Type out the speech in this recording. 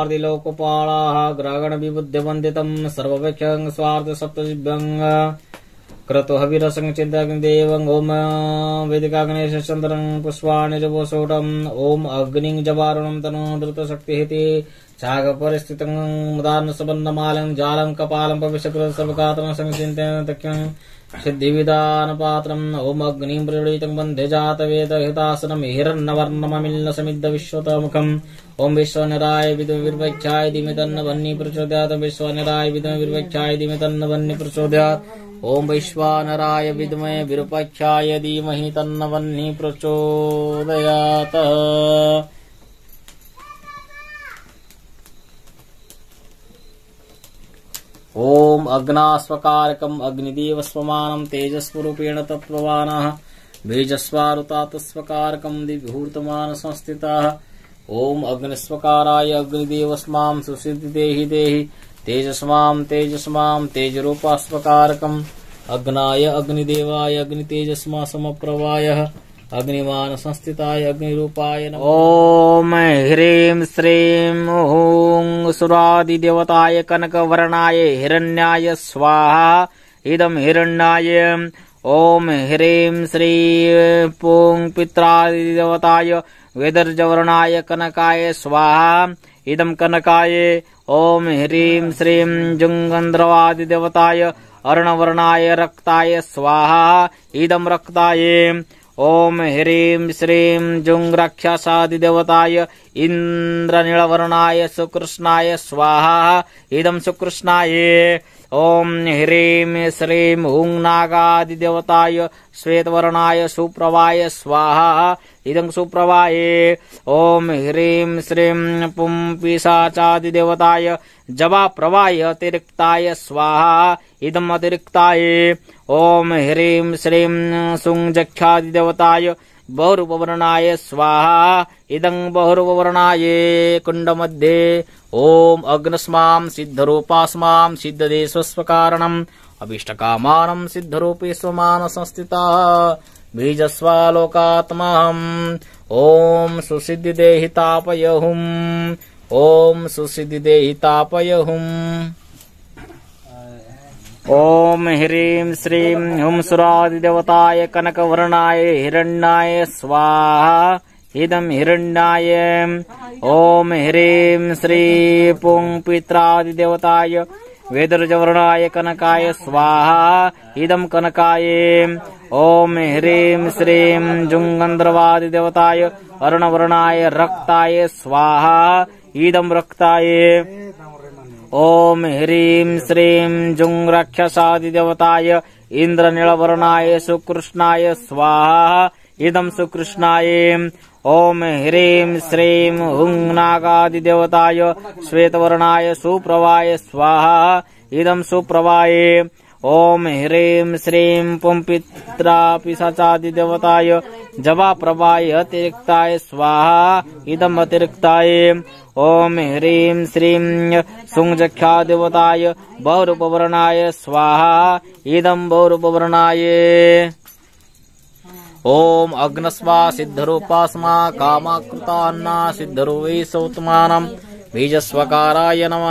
स्वार्दिलोकपालाः ग्रहगणविबुद्धिवन्दितम् सर्ववेक्षं स्वार्धसप्तजिभ्यं क्रतुहविरसंचिदग्निदेवं ॐ वेदिकाग्नेशचन्द्रं पुष्पाणि जपोषोटम् ॐ अग्निं जवारुणं तनु द्रुतशक्तिहिति चागपरिस्थितं मुदान्नसबन्धमालं जालं कपालं भविष्यकृत सर्वकातरं संचिन्तयन् तक्यं सिद्धिविधानपात्रम् ॐ अग्निं प्रवृतं वन्दे जातवेदहितासनं हिरण्यवर्णममिल्लसमिद्धविश्वतमुखम् ॐ विश्वनिराय विद्मविर्वक्षाय धीमहि तन्नो वह्निः प्रचोदयात् विश्वनिराय विद्मविर्वक्षाय धीमहि तन्नो वह्निः प्रचोदयात् ॐ वैश्वानराय विद्महे विरूपाक्षाय धीमहि तन्नो वह्निः प्रचोदयात्। ॐ अग्नास्वकारकम् अग्निदेवस्वमानं तेजस्वरूपेण तत्त्ववानः बीजस्वारुतातस्वकारकम् दिव्यहूर्तमान संस्थिताः ॐ अग्निस्वकाराय अग्निदेवस्मां सुसिद्धिदेहि देहि तेजस्मां तेजस्मां तेजरूपास्वकारकम् अग्नाय अग्निदेवाय अग्नितेजस्मा समप्रवायः अग्निमान संस्थिताय अग्निरूपाय नमः। ॐ ह्रीं श्रीं हूं सुरादिदेवताय कनकवर्णाय हिरण्याय स्वाहा इदं हिरण्याय। ॐ ह्रीं श्रीं पूं पित्रादिदेवताय वेदर्जवर्णाय कनकाय स्वाहा इदं कनकाय। ॐ ह्रीं श्रीं जुङ्गन्ध्रवादिदेवताय अर्णवर्णाय रक्ताय स्वाहा इदं रक्ताय। ॐ ह्रीं श्रीं जुङ्राक्षसादिदेवताय इन्द्रनीलवर्णाय सुकृष्णाय स्वाहा इदं सुकृष्णाय। ॐ ह्रीं श्रीं हुं नागादिदेवताय श्वेतवर्णाय सुप्रभाय स्वाहा इदं सुप्रभाय। ॐ ह्रीं श्रीं पुं पिशाचादिदेवताय जवाप्रभाय अतिरिक्ताय स्वाहा इदम् अतिरिक्ताय। ॐ ह्रीं श्रीं सुञ्जक्षादिदेवताय बहुरूपवर्णाय स्वाहा इदं बहुरूपवर्णाय। कुण्डमध्ये ॐ अग्नस्मां सिद्धरूपास्मां सिद्धदेशस्वकारणम् अभीष्टकामानं सिद्धरूपे स्वमान संस्थिताः बीजस्वालोकात्माहम् ॐ सुसिद्धिदेहि तापयहुम् ॐ सुसिद्धिदेहि तापयहुम्। ॐ ह्रीं श्रीं हुं सुरादिदेवताय कनकवर्णाय हिरण्याय स्वाहा इदं हिरण्याय। ॐ ह्रीं श्रीं पुं पित्रादिदेवताय वेदर्जवर्णाय कनकाय स्वाहा इदं कनकाय। ॐ ह्रीं श्रीं जुङ्गन्ध्रवादिदेवताय अर्णवर्णाय रक्ताय स्वाहा इदं रक्ताय। ॐ ह्रीं श्रीं जुङ्राक्षसादिदेवताय इन्द्रनीलवर्णाय सुकृष्णाय स्वाहा इदं सुकृष्णाय। ॐ ह्रीं श्रीं हुं नागादिदेवताय श्वेतवर्णाय सुप्रभाय स्वाहा इदं सुप्रभाय। ॐ ह्रीं श्रीं पुं पिशाचादिदेवताय जवाप्रभाय अतिरिक्ताय स्वाहा इदम् अतिरिक्ताय। ॐ ह्रीं श्रीं सुञ्जक्षादिदेवताय बहुरूपवर्णाय स्वाहा इदं बहुरूपवर्णाय। ॐ अग्नस्वा सिद्धरूपास्मा कामाकृतान्ना सिद्धरूपे सौत्मानं बीजस्वकाराय नमः।